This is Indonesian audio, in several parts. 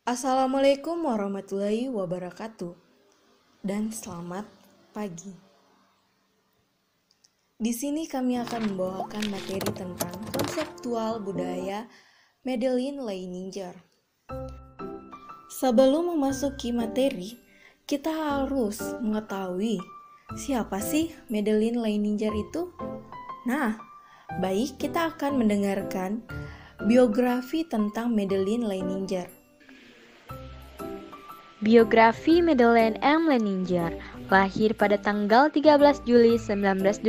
Assalamualaikum warahmatullahi wabarakatuh dan selamat pagi. Di sini kami akan membawakan materi tentang konseptual budaya Madeline Leininger. Sebelum memasuki materi, kita harus mengetahui siapa sih Madeline Leininger itu? Nah, baik kita akan mendengarkan biografi tentang Madeline Leininger. Biografi Madeleine M. Leininger, lahir pada tanggal 13 Juli 1925,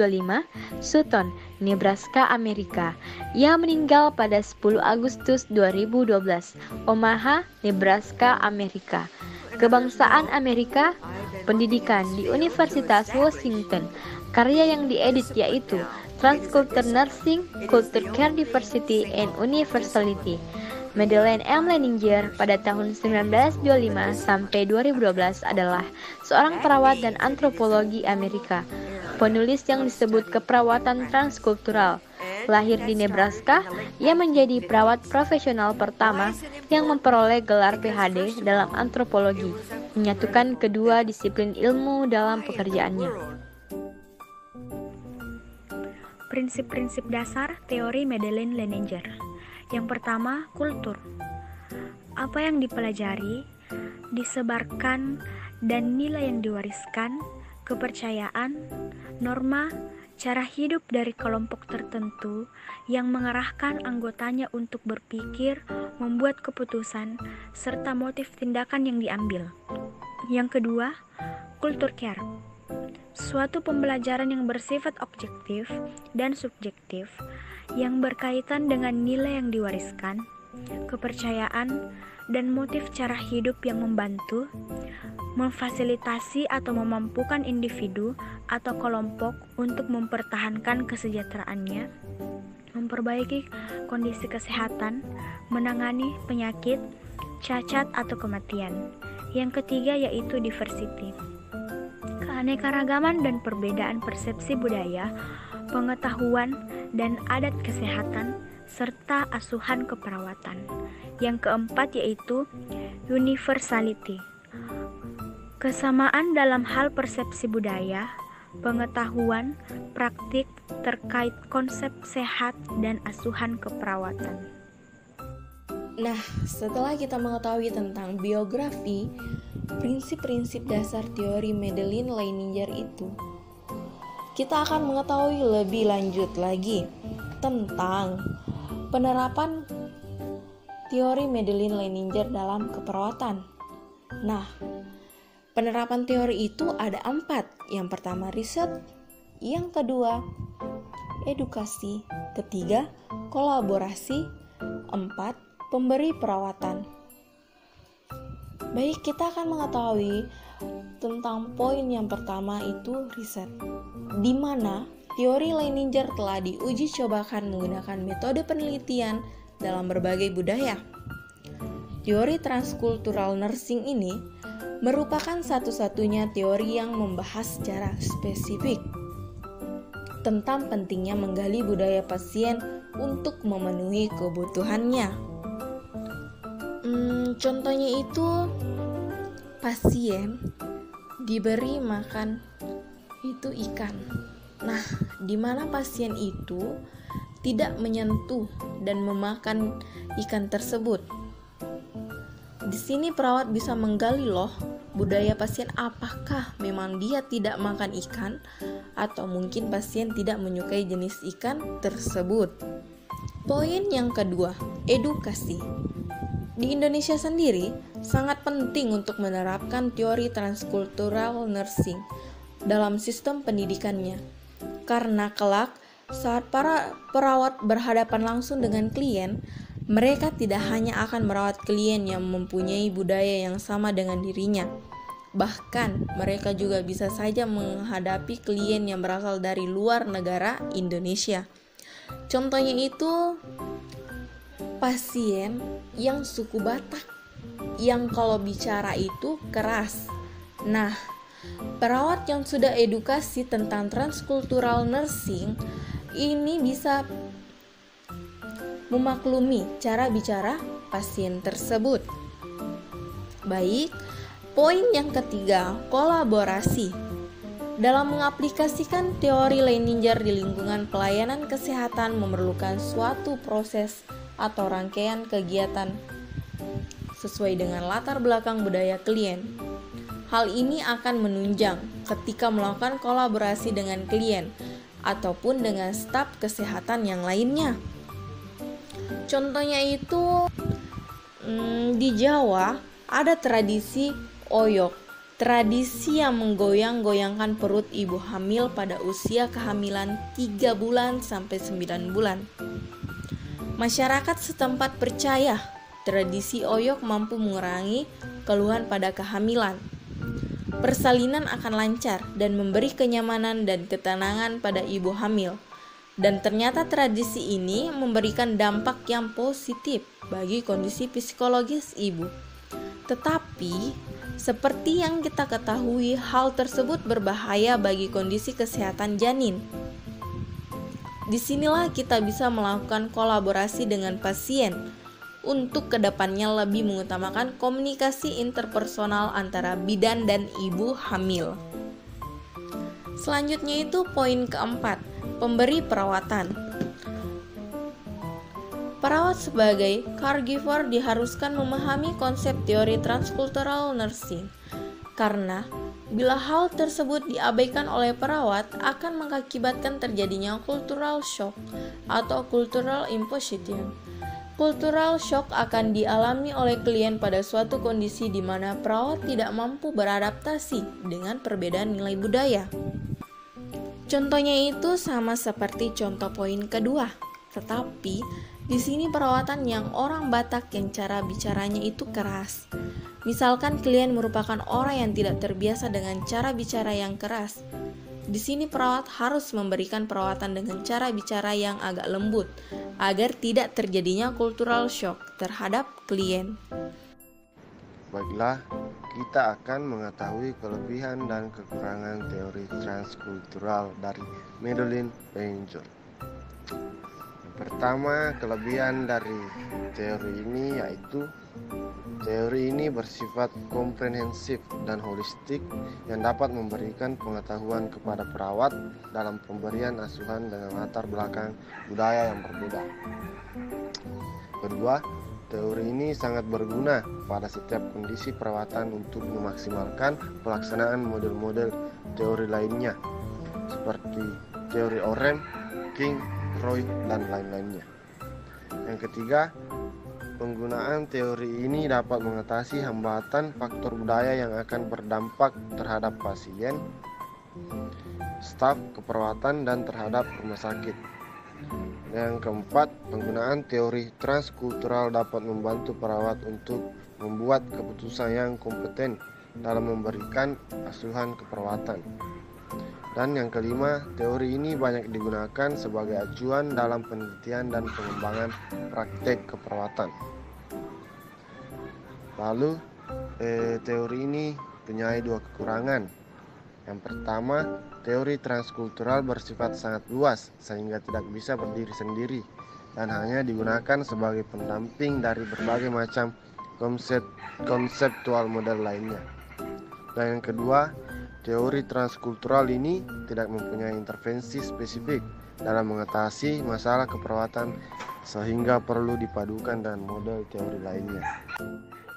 Sutton, Nebraska, Amerika. Ia meninggal pada 10 Agustus 2012, Omaha, Nebraska, Amerika. Kebangsaan Amerika, pendidikan di Universitas Washington. Karya yang diedit yaitu Transculture Nursing, Culture Care Diversity and Universality. Madeleine M. Leininger pada tahun 1925 sampai 2012 adalah seorang perawat dan antropologi Amerika, penulis yang disebut keperawatan transkultural. Lahir di Nebraska, ia menjadi perawat profesional pertama yang memperoleh gelar PhD dalam antropologi, menyatukan kedua disiplin ilmu dalam pekerjaannya. Prinsip-prinsip dasar teori Madeleine Leininger. Yang pertama, kultur. Apa yang dipelajari, disebarkan, dan nilai yang diwariskan, kepercayaan, norma, cara hidup dari kelompok tertentu yang mengarahkan anggotanya untuk berpikir, membuat keputusan, serta motif tindakan yang diambil. Yang kedua, culture care. Suatu pembelajaran yang bersifat objektif dan subjektif yang berkaitan dengan nilai yang diwariskan, kepercayaan, dan motif cara hidup yang membantu, memfasilitasi atau memampukan individu atau kelompok untuk mempertahankan kesejahteraannya, memperbaiki kondisi kesehatan, menangani penyakit, cacat atau kematian. Yang ketiga yaitu diversity. Keanekaragaman dan perbedaan persepsi budaya, pengetahuan, dan adat kesehatan, serta asuhan keperawatan. Yang keempat yaitu universality. Kesamaan dalam hal persepsi budaya, pengetahuan, praktik terkait konsep sehat dan asuhan keperawatan. Nah, setelah kita mengetahui tentang biografi, prinsip-prinsip dasar teori Madeline Leininger itu, kita akan mengetahui lebih lanjut lagi tentang penerapan teori Madeline Leininger dalam keperawatan. Nah, penerapan teori itu ada 4. Yang pertama riset, yang kedua edukasi, ketiga kolaborasi, 4 pemberi perawatan. Baik, kita akan mengetahui tentang poin yang pertama itu riset, di mana teori Leininger telah diuji cobakan menggunakan metode penelitian dalam berbagai budaya. Teori transkultural nursing ini merupakan satu-satunya teori yang membahas secara spesifik tentang pentingnya menggali budaya pasien untuk memenuhi kebutuhannya. Contohnya itu pasien diberi makan itu ikan. Nah, di mana pasien itu tidak menyentuh dan memakan ikan tersebut. Di sini perawat bisa menggali loh budaya pasien, apakah memang dia tidak makan ikan atau mungkin pasien tidak menyukai jenis ikan tersebut. Poin yang kedua, edukasi. Di Indonesia sendiri, sangat penting untuk menerapkan teori transkultural nursing dalam sistem pendidikannya. Karena kelak, saat para perawat berhadapan langsung dengan klien, mereka tidak hanya akan merawat klien yang mempunyai budaya yang sama dengan dirinya. Bahkan, mereka juga bisa saja menghadapi klien yang berasal dari luar negara Indonesia. Contohnya itu pasien yang suku Batak, yang kalau bicara itu keras. Nah, perawat yang sudah edukasi tentang transkultural nursing ini bisa memaklumi cara bicara pasien tersebut. Baik, poin yang ketiga, kolaborasi. Dalam mengaplikasikan teori Leininger di lingkungan pelayanan kesehatan memerlukan suatu proses atau rangkaian kegiatan sesuai dengan latar belakang budaya klien. Hal ini akan menunjang ketika melakukan kolaborasi dengan klien ataupun dengan staf kesehatan yang lainnya. Contohnya itu di Jawa ada tradisi oyok. Tradisi yang menggoyang-goyangkan perut ibu hamil pada usia kehamilan 3 bulan sampai 9 bulan. Masyarakat setempat percaya tradisi oyok mampu mengurangi keluhan pada kehamilan. Persalinan akan lancar dan memberi kenyamanan dan ketenangan pada ibu hamil. Dan ternyata tradisi ini memberikan dampak yang positif bagi kondisi psikologis ibu. Tetapi seperti yang kita ketahui, hal tersebut berbahaya bagi kondisi kesehatan janin. Disinilah kita bisa melakukan kolaborasi dengan pasien untuk kedepannya lebih mengutamakan komunikasi interpersonal antara bidan dan ibu hamil. Selanjutnya itu poin keempat, pemberi perawatan. Perawat sebagai caregiver diharuskan memahami konsep teori transkultural nursing, karena bila hal tersebut diabaikan oleh perawat akan mengakibatkan terjadinya cultural shock atau cultural imposition. Cultural shock akan dialami oleh klien pada suatu kondisi di mana perawat tidak mampu beradaptasi dengan perbedaan nilai budaya. Contohnya itu sama seperti contoh poin kedua, tetapi di sini perawatan yang orang Batak yang cara bicaranya itu keras. Misalkan klien merupakan orang yang tidak terbiasa dengan cara bicara yang keras. Di sini perawat harus memberikan perawatan dengan cara bicara yang agak lembut agar tidak terjadinya cultural shock terhadap klien. Baiklah, kita akan mengetahui kelebihan dan kekurangan teori transkultural dari Madeleine Leininger. Pertama, kelebihan dari teori ini yaitu teori ini bersifat komprehensif dan holistik yang dapat memberikan pengetahuan kepada perawat dalam pemberian asuhan dengan latar belakang budaya yang berbeda. Kedua, teori ini sangat berguna pada setiap kondisi perawatan untuk memaksimalkan pelaksanaan model-model teori lainnya seperti teori Oren, King, Freud, dan lain-lainnya. Yang ketiga, penggunaan teori ini dapat mengatasi hambatan faktor budaya yang akan berdampak terhadap pasien, staf keperawatan, dan terhadap rumah sakit. Yang keempat, penggunaan teori transkultural dapat membantu perawat untuk membuat keputusan yang kompeten dalam memberikan asuhan keperawatan. Dan yang kelima, teori ini banyak digunakan sebagai acuan dalam penelitian dan pengembangan praktek keperawatan. Lalu, teori ini punya dua kekurangan. Yang pertama, teori transkultural bersifat sangat luas sehingga tidak bisa berdiri sendiri dan hanya digunakan sebagai pendamping dari berbagai macam konseptual model lainnya. Dan yang kedua, teori transkultural ini tidak mempunyai intervensi spesifik dalam mengatasi masalah keperawatan sehingga perlu dipadukan dengan model teori lainnya.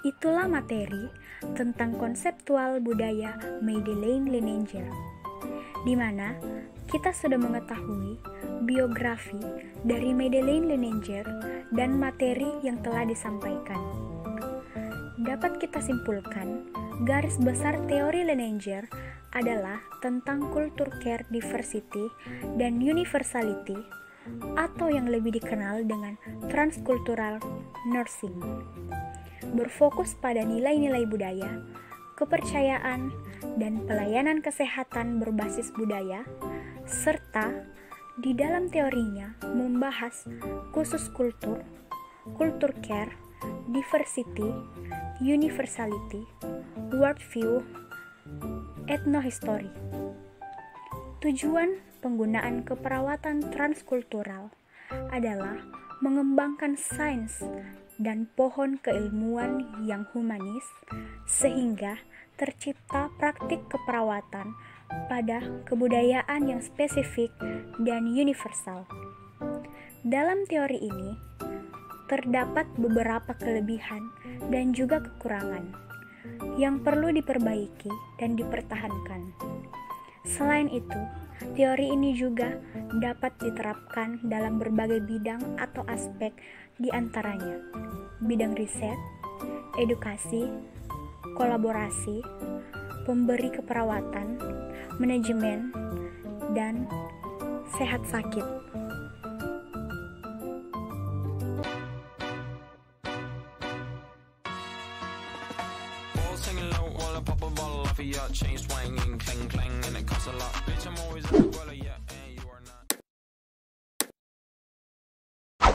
Itulah materi tentang konseptual budaya Madeleine Leininger, di mana kita sudah mengetahui biografi dari Madeleine Leininger dan materi yang telah disampaikan. Dapat kita simpulkan, garis besar teori Leininger adalah tentang culture care diversity dan universality, atau yang lebih dikenal dengan transcultural nursing. Berfokus pada nilai-nilai budaya, kepercayaan, dan pelayanan kesehatan berbasis budaya, serta di dalam teorinya membahas khusus kultur, culture care, diversity, universality, worldview, etnohistory. Tujuan penggunaan keperawatan transkultural adalah mengembangkan sains dan pohon keilmuan yang humanis, sehingga tercipta praktik keperawatan pada kebudayaan yang spesifik dan universal. Dalam teori ini, terdapat beberapa kelebihan dan juga kekurangan yang perlu diperbaiki dan dipertahankan. Selain itu, teori ini juga dapat diterapkan dalam berbagai bidang atau aspek, di antaranya bidang riset, edukasi, kolaborasi, pemberi keperawatan, manajemen, dan sehat sakit. Singing low while I pop a bottle off of your chain swinging, clang clang, and it costs a lot. Bitch, I'm always at the